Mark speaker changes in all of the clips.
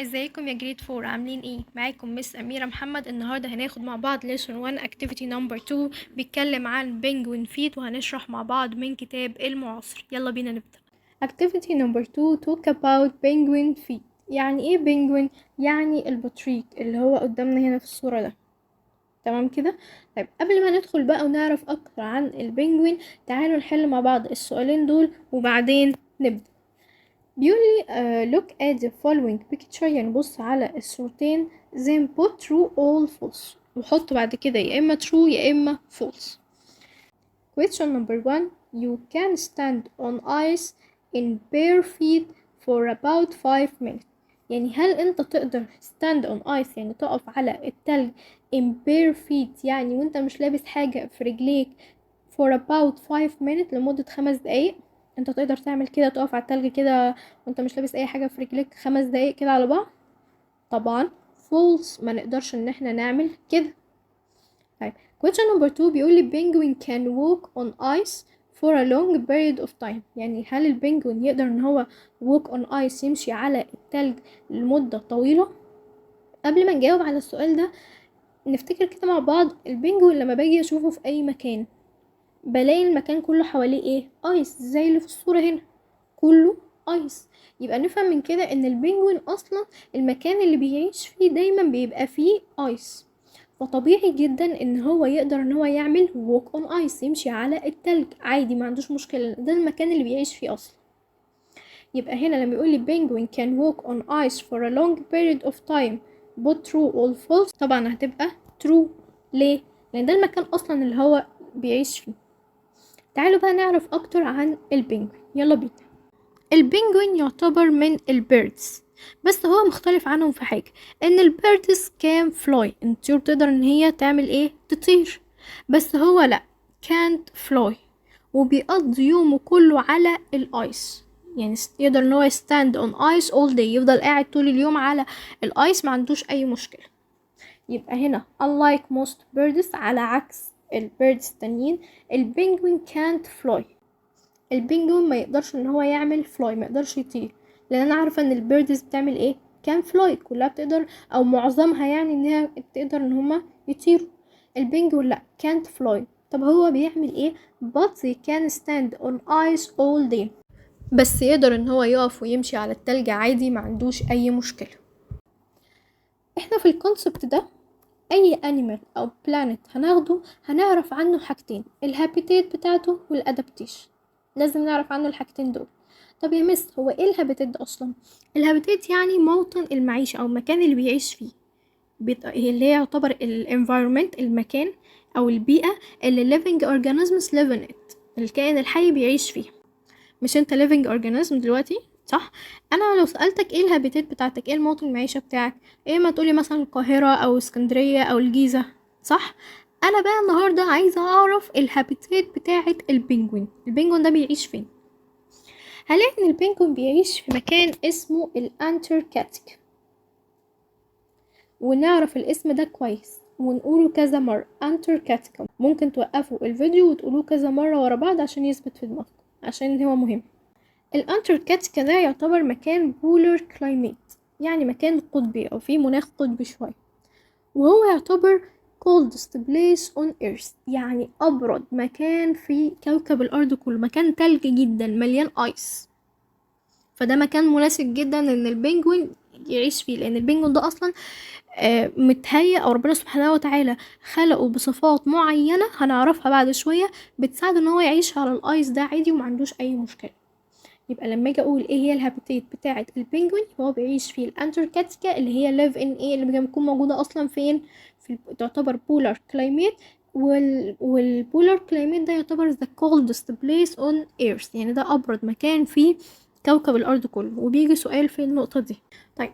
Speaker 1: ازيكم يا جريد فور؟ عاملين ايه؟ معاكم مس أميرة محمد. النهاردة هناخد مع بعض lesson 1 activity number 2 بيتكلم عن penguin feet، وهنشرح مع بعض من كتاب المعاصر. يلا بينا نبدأ. activity number 2 talk about penguin feet. يعني ايه penguin؟ يعني البطريق اللي هو قدامنا هنا في الصورة ده. تمام كده؟ طيب قبل ما ندخل بقى ونعرف اكتر عن البنجوين، تعالوا نحل مع بعض السؤالين دول وبعدين نبدأ. بيقول لي look at the following picture، يعني بص على الصورتين then put true all false، وحط بعد كده يا إما true يا إما false. question number 1 you can stand on ice in bare feet for about 5 minutes. يعني هل انت تقدر stand on ice يعني تقف على التلج in bare feet يعني وانت مش لابس حاجة في رجليك for about 5 minutes لمدة 5 دقايق؟ انت تقدر تعمل كده، تقف على التلج كده وانت مش لابس اي حاجة في رجليك 5 دقايق كده على بعض؟ طبعا false، ما نقدرش ان احنا نعمل كده. طيب question number 2 بيقول لي penguin can walk on ice for a long period of time. يعني هل البنجوين يقدر ان هو walk on ice يمشي على التلج لمدة طويلة؟ قبل ما نجاوب على السؤال ده نفتكر كده مع بعض. البنجوين لما باجي اشوفه في اي مكان بلاقي المكان كله حواليه ايه؟ ايس، زي اللي في الصورة هنا كله ايس. يبقى نفهم من كده ان البنجوين اصلا المكان اللي بيعيش فيه دايما بيبقى فيه ايس، فطبيعي جدا ان هو يقدر ان هو يعمل walk on ice يمشي على التلج عادي، ما عندوش مشكلة، ده المكان اللي بيعيش فيه اصلا. يبقى هنا لما يقول لي penguin can walk on ice for a long period of time but true or false، طبعا هتبقى true. ليه؟ لان ده المكان اصلا اللي هو بيعيش فيه. تعالوا بقى نعرف اكتر عن البنجوين، يلا بينا. البنجوين يعتبر من البيردز، بس هو مختلف عنهم في حاجة، ان البيردز كان فلاي، الطيور تقدر ان هي تعمل ايه؟ تطير. بس هو لا، كانت فلاي، وبيقضي يومه كله على الايس. يعني يقدر ان هو stand on ice all day، يفضل قاعد طول اليوم على الايس، ما عندوش اي مشكلة. يبقى هنا unlike most birds، على عكس البيردز التانيين، البنجوين can't fly. البنجوين ما يقدرش ان هو يعمل فلاي، ما يقدرش يطير، لان انا عارفه ان البيردز بتعمل ايه؟ كان فلاي، كلها بتقدر او معظمها يعني انها تقدر ان هما يطيروا. البنجوين لا، can't fly. طب هو بيعمل ايه؟ but they can stand on ice all day، بس يقدر ان هو يقف ويمشي على التلج عادي، ما عندوش اي مشكله. احنا في الكونسبت ده اي انيمال او بلانت هناخده هنعرف عنه حاجتين، الهابيتات بتاعته والادابتيشن، لازم نعرف عنه الحاجتين دول. طب يا مس، هو ايه الهابيتات ده اصلا؟ الهابيتات يعني موطن المعيشة او المكان اللي بيعيش فيه، اللي هي يعتبر الانفايرمنت، المكان او البيئة اللي living organisms live in it، الكائن الحي بيعيش فيها. مش انت living organism دلوقتي؟ صح. انا لو سألتك ايه الهابيتات بتاعتك، ايه الموطن المعيشة بتاعك، ايه ما تقولي مثلا القاهرة او اسكندرية او الجيزة، صح. انا بقى النهاردة عايزة اعرف الهابيتات بتاعت البنجوين. البنجوين ده بيعيش فين؟ هلاقي ان البنجوين بيعيش في مكان اسمه الانتاركتيكا، ونعرف الاسم ده كويس ونقوله كذا مرة، انتاركتيكا. ممكن توقفوا الفيديو وتقولوه كذا مرة ورا بعض عشان يثبت في دماغكم، عشان هو مهم. الانتاركتيكا ده يعتبر مكان بولر كلايميت، يعني مكان قطبي او فيه مناخ قطبي شوية، وهو يعتبر coldest place on earth، يعني ابرد مكان في كوكب الارض كله، مكان تلج جدا مليان ايس. فده مكان مناسب جدا ان البنجوين يعيش فيه، لان البنجوين ده اصلا متهيأ او ربنا سبحانه وتعالى خلقه بصفات معينة هنعرفها بعد شوية، بتساعد ان هو يعيش على الايس ده عادي وما عندوش اي مشكلة. يبقى لما اجي اقول ايه هي الهابيتات بتاعه البنجوين، هو بيعيش في الانتاركتيكا اللي هي live in ايه، اللي بتكون موجوده اصلا فين؟ تعتبر بولار كلايميت، والبولار كلايميت ده يعتبر the coldest place on earth، يعني ده ابرد مكان في كوكب الارض كله. وبيجي سؤال في النقطه دي. طيب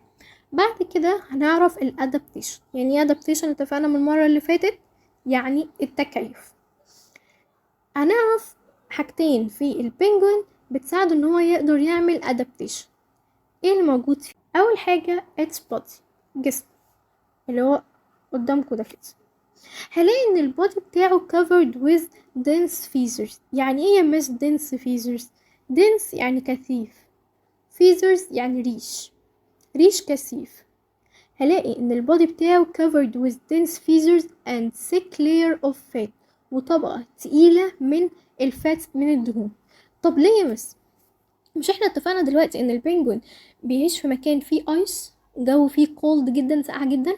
Speaker 1: بعد كده هنعرف الادابتيشن. يعني ايه ادابتيشن؟ اتفقنا من المره اللي فاتت يعني التكيف. هنعرف حاجتين في البنجوين بتساعده ان هو يقدر يعمل adaptation. ايه اللي موجود فيه؟ اول حاجة its body، جسم اللي هو قدامكوا ده كده. هلاقي ان البودي بتاعه covered with dense feathers. يعني ايه يا مس dense feathers؟ dense يعني كثيف، feathers يعني ريش. ريش كثيف، هلاقي ان البودي بتاعه covered with dense feathers and thick layer of fat، وطبقة تقيلة من الفات من الدهون. طب ليه يا مس؟ مش احنا اتفقنا دلوقتي ان البنجوين بيعيش في مكان فيه ايس، جو فيه كولد جدا، ساقع جدا؟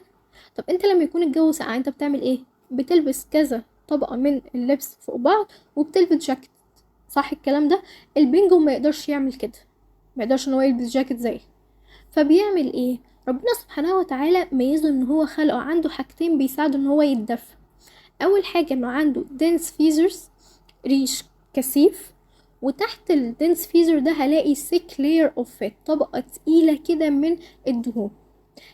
Speaker 1: طب انت لما يكون الجو ساقع انت بتعمل ايه؟ بتلبس كذا طبقة من اللبس فوق بعض وبتلبس جاكيت، صح الكلام ده؟ البنجوين ما يقدرش يعمل كده، ما يقدرش ان هو يلبس جاكيت زي، فبيعمل ايه؟ ربنا سبحانه وتعالى ميزه ان هو خلقه عنده حاجتين بيساعده ان هو يتدفى. اول حاجة انه عنده dense feathers، ريش كثيف، وتحت الدنس فيزر ده هلاقي thick layer of fat، طبقة تقيلة كده من الدهون.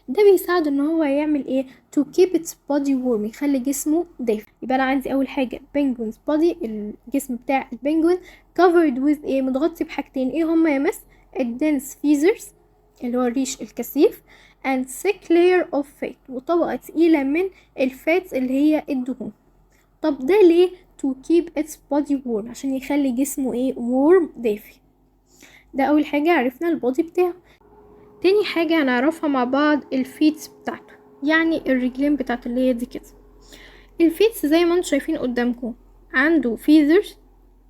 Speaker 1: ده بيساعد ان هو يعمل ايه؟ to keep its body warm، يخلي جسمه دافي. يبقى انا عندي اول حاجة penguin's body، الجسم بتاع البنجوين covered with ايه؟ متغطي بحاجتين، ايه هما يا مس؟ الدنس feathers اللي هو الريش الكثيف and thick layer of fat، وطبقة تقيلة من الفاتس اللي هي الدهون. طب ده ليه؟ to keep its body warm، عشان يخلي جسمه ايه؟ warm، دافي. ده اول حاجة عرفنا البودي بتاعه. تاني حاجة هنعرفها مع بعض الفيتس بتاعته، يعني الرجلين بتاعته اللي هي دي كده. الفيتس زي ما انتم شايفين قدامكم عنده فيزرز،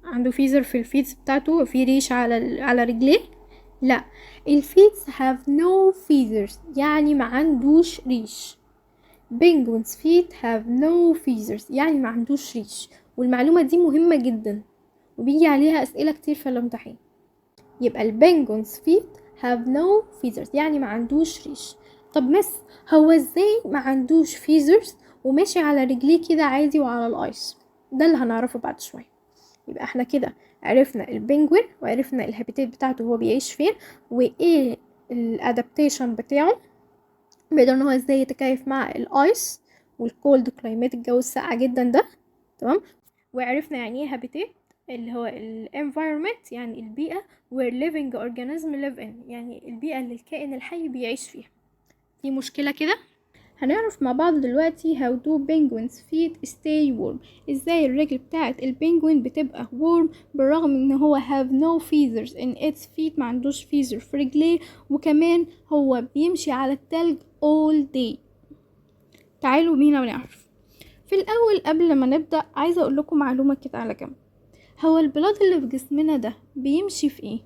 Speaker 1: عنده فيزر في الفيتس بتاعته، في ريش على رجليه. لا، الفيتس have no feathers، يعني ما عندوش ريش. penguins feet have no feathers، يعني ما عندوش ريش. والمعلومة دي مهمة جدا وبيجي عليها أسئلة كتير في الامتحان. يبقى البنجونز feet have no feathers، يعني ما عندوش ريش. طب مس، هو ازاي ما عندوش feathers وماشي على رجليه كده عادي وعلى الايس؟ ده اللي هنعرفه بعد شوية. يبقى احنا كده عرفنا البنجوين، وعرفنا الهابيتات بتاعته هو بيعيش فين، وايه الادابتيشن بتاعه، بيقدر ان هو ازاي يتكيف مع الايس والكولد كلايمات، الجو الساقع جدا ده، تمام. وعرفنا يعني ايه هابيتات، اللي هو الانفايرمنت يعني البيئة، where living organism live in يعني البيئة اللي الكائن الحي بيعيش فيها. في مشكلة كده؟ هنعرف مع بعض دلوقتي how do penguins feet stay warm، ازاي الرجل بتاعت البنجوين بتبقى warm بالرغم ان هو have no feathers in its feet، ما عندوش feather في رجليه، وكمان هو بيمشي على التلج all day. تعالوا بينا ونعرف. في الاول قبل ما نبدأ عايزة اقول لكم معلومة كده على جنب. هو البلاد اللي في جسمنا ده بيمشي في ايه؟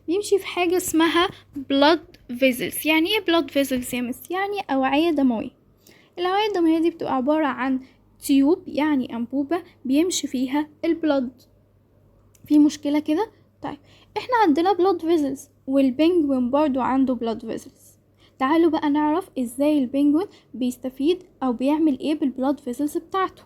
Speaker 1: بيمشي في حاجة اسمها blood vessels. يعني ايه blood vessels يا مس؟ يعني اوعية دموية. الأوعية الدموية دي بتبقى عبارة عن تيوب، يعني أنبوبة بيمشي فيها البلد. في مشكلة كده؟ طيب احنا عندنا blood vessels والبنجوين برضو عنده blood vessels. تعالوا بقى نعرف ازاي البنجوين بيستفيد او بيعمل ايه بالبلاد فيزلز بتاعته.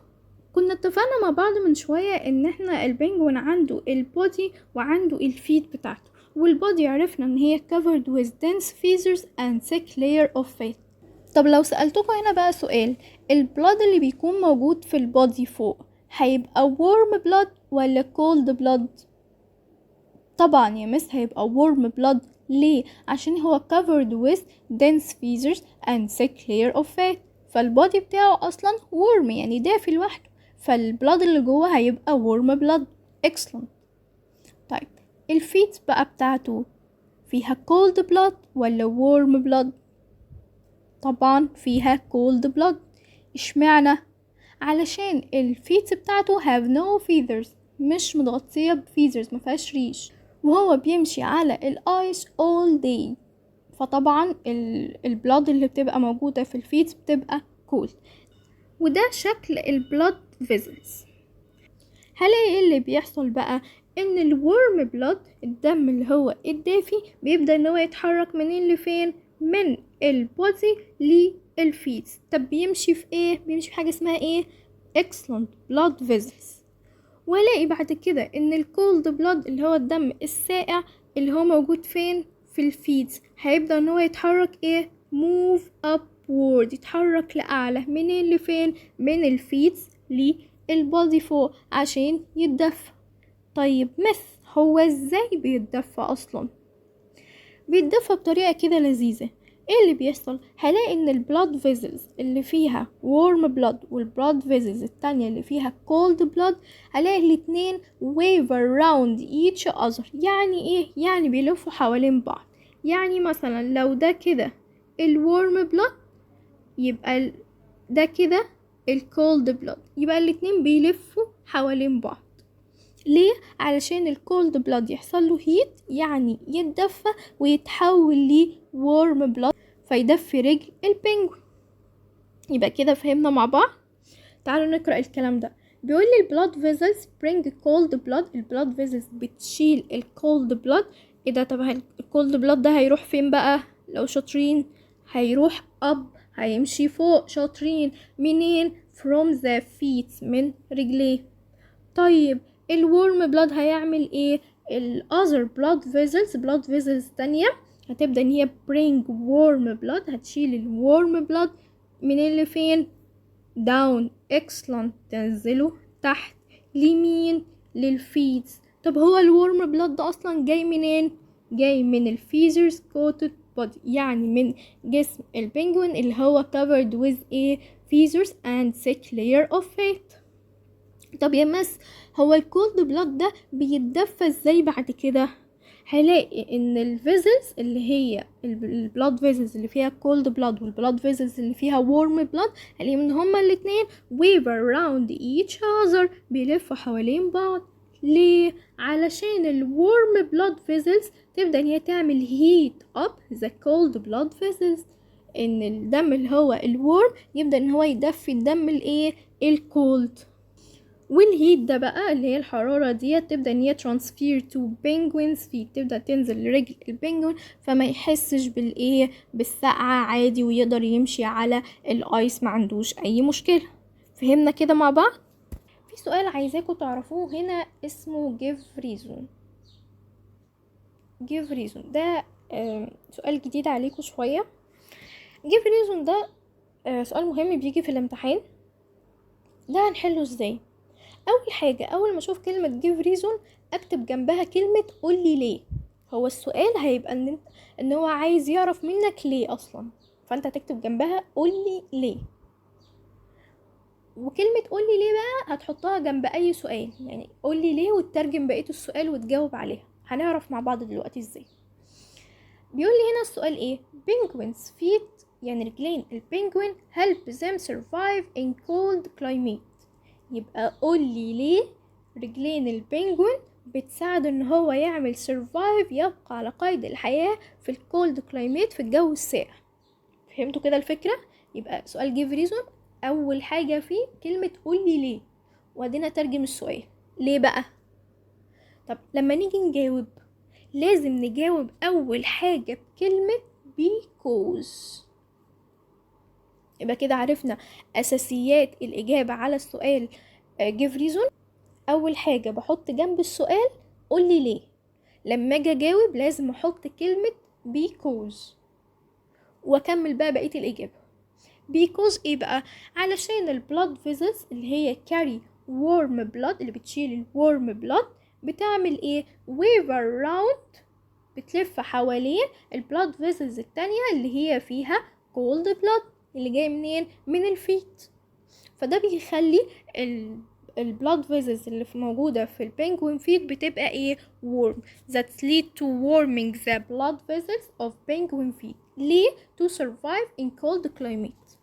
Speaker 1: كنا اتفقنا مع بعض من شوية ان احنا البنجوين عنده البودي وعنده الفيت بتاعته، والبودي عرفنا ان هي covered with dense feathers and thick layer of fat. طب لو سألتكم هنا بقى سؤال، البلاد اللي بيكون موجود في البودي فوق هيبقى warm blood ولا cold blood؟ طبعا يا مس هيبقى warm blood. ليه؟ عشان هو covered with dense feathers and thick layer of fat، فالبودي بتاعه اصلا warm يعني دافي لوحده، فالبلاد اللي جوه هيبقى warm blood. excellent. طيب الفيت بقى بتاعته فيها cold blood ولا warm blood؟ طبعا فيها cold blood. اشمعنى؟ علشان الفيت بتاعته have no feathers، مش متغطية بفيزرز، مفيهاش ريش، وهو بيمشي على الايس all day، فطبعا البلاد اللي بتبقى موجودة في الفيت بتبقى cold. وده شكل البلاد فيزلز. هلاقي اللي بيحصل بقى ان الورم بلاد، الدم اللي هو الدافي، بيبدأ ان هو يتحرك منين لفين؟ من البودي للفيتس. طب بيمشي في ايه؟ بيمشي في حاجة اسمها ايه؟ excellent blood vessels. والاقي بعد كده ان الكولد بلاد اللي هو الدم الساقع اللي هو موجود فين؟ في الفيتس، هيبدأ ان هو يتحرك ايه؟ move upward، يتحرك لأعلى. منين لفين؟ من الفيتس للبودي فوق عشان يتدفى. طيب هو ازاي بيتدفى اصلا؟ بيتدفى بطريقة كده لذيذة. ايه اللي بيحصل؟ هلاقي ان البلاد فيزلز اللي فيها warm blood والبلاد فيزلز التانية اللي فيها cold blood، هلاقي الاتنين wave around each other. يعني ايه؟ يعني بيلفوا حوالين بعض. يعني مثلا لو ده كده الورم بلاد، يبقى ده كده الكولد بلاد، يبقى الاتنين بيلفوا حوالين بعض. ليه؟ علشان الكولد بلاد يحصل له هيت، يعني يتدفى ويتحول لي وورم بلاد فيدفي رجل البنجوين. يبقى كده فهمنا مع بعض. تعالوا نقرأ الكلام ده. بيقول لي البلاد فيزلز bring cold blood، البلاد فيزلز بتشيل الكولد بلاد. ايه ده؟ طب الكولد بلاد ده هيروح فين بقى؟ لو شاطرين هيروح اب، هيمشي فوق. شاطرين. منين؟ from the feet، من رجليه. طيب الورم بلاد هيعمل ايه؟ other blood vessels تانية هتبدأ ان هي bring warm blood، هتشيل الورم بلاد منين لفين؟ down. excellent. تنزله تحت. لمين؟ للفيتس. طب هو الورم بلاد ده اصلا جاي منين؟ جاي من الفيزرز coated body، يعني من جسم البنجوين اللي هو covered with a feathers and thick layer of fat. طب يا مس، هو الكولد بلاد ده بيتدفى ازاي بعد كده؟ هلاقي ان الفيزلز اللي هي البلاد فيزلز اللي فيها كولد بلاد والبلاد فيزلز اللي فيها وورم بلاد، هلاقي ان هما الاتنين wave around each other، بيلفوا حوالين بعض. ليه؟ علشان الورم بلاد فيزلز تبدأ ان هي تعمل heat up the cold blood vessels، ان الدم اللي هو الورم يبدأ ان هو يدفي الدم الايه؟ الكولد. والهيت ده بقى اللي هي الحرارة دي تبدأ ان هي transfer to penguins feet، تبدأ تنزل لرجل البنجوين فما يحسش بالايه؟ بالسقعة عادي، ويقدر يمشي على الايس ما عندوش اي مشكلة. فهمنا كده مع بعض؟ في سؤال عايزاكم تعرفوه هنا اسمه give reason. give reason ده سؤال جديد عليكم شوية. give reason ده سؤال مهم بيجي في الامتحان. ده هنحله ازاي؟ اول حاجه، اول ما اشوف كلمه give reason اكتب جنبها كلمه قولي ليه. هو السؤال هيبقى ان هو عايز يعرف منك ليه اصلا، فانت هتكتب جنبها قولي ليه. وكلمه قولي ليه بقى هتحطها جنب اي سؤال، يعني قولي ليه وتترجم بقيه السؤال وتجاوب عليها. هنعرف مع بعض دلوقتي ازاي. بيقول لي هنا السؤال ايه؟ penguins feet، يعني رجلين البنجوين help them survive in cold climate. يبقى قولي ليه رجلين البنجوين بتساعد ان هو يعمل survive، يبقى على قيد الحياة في الكولد كلايميت، في الجو الساقع. فهمتوا كده الفكرة؟ يبقى سؤال give reason اول حاجة فيه كلمة قولي ليه، وبعدين اترجم السؤال ليه بقى. طب لما نيجي نجاوب لازم نجاوب اول حاجة بكلمة because. يبقى كده عرفنا اساسيات الاجابة على السؤال give reason. اول حاجة بحط جنب السؤال قولي ليه، لما اجي اجاوب لازم احط كلمة because، واكمل بقى بقية الاجابة. because ايه بقى؟ علشان البلاد فيزلز اللي هي carry warm blood، اللي بتشيل الورم بلاد، بتعمل ايه؟ wave around، بتلف حوالين البلاد فيزلز التانية اللي هي فيها cold blood، اللي جاي منين؟ من الفيت. فده بيخلي البلاد فيزلز اللي موجودة في البنجوين فيت بتبقى ايه؟ warm. that lead to warming the blood vessels of penguin feet. ليه؟ to survive in cold climate.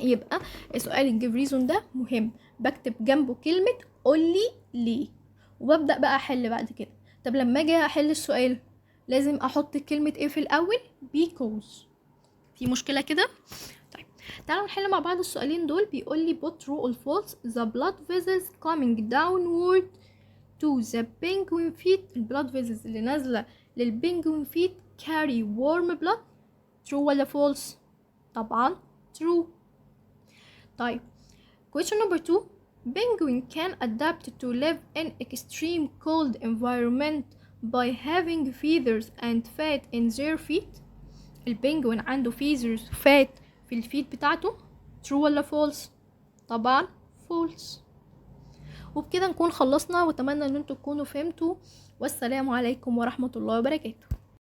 Speaker 1: يبقى السؤال الجيف ريزون ده مهم، بكتب جنبه كلمة قولي ليه، وببدأ بقى احل بعد كده. طب لما اجي احل السؤال لازم احط كلمة ايه في الاول؟ because. في مشكلة كده؟ طيب تعالوا نحل مع بعض السؤالين دول. بيقول لي put true or false the blood vessels coming downward to the penguin feet، البلاد فيزلز اللي نازلة للبنجوين فيت carry warm blood. true ولا false؟ طبعا true. طيب question number 2. penguin can adapt to live in extreme cold environment by having feathers and fat in their feet. البنجوين عنده feathers fat في الفيت بتاعته. true ولا false؟ طبعا false. وبكده نكون خلصنا، واتمنى ان انتوا تكونوا فهمتوا، والسلام عليكم ورحمة الله وبركاته.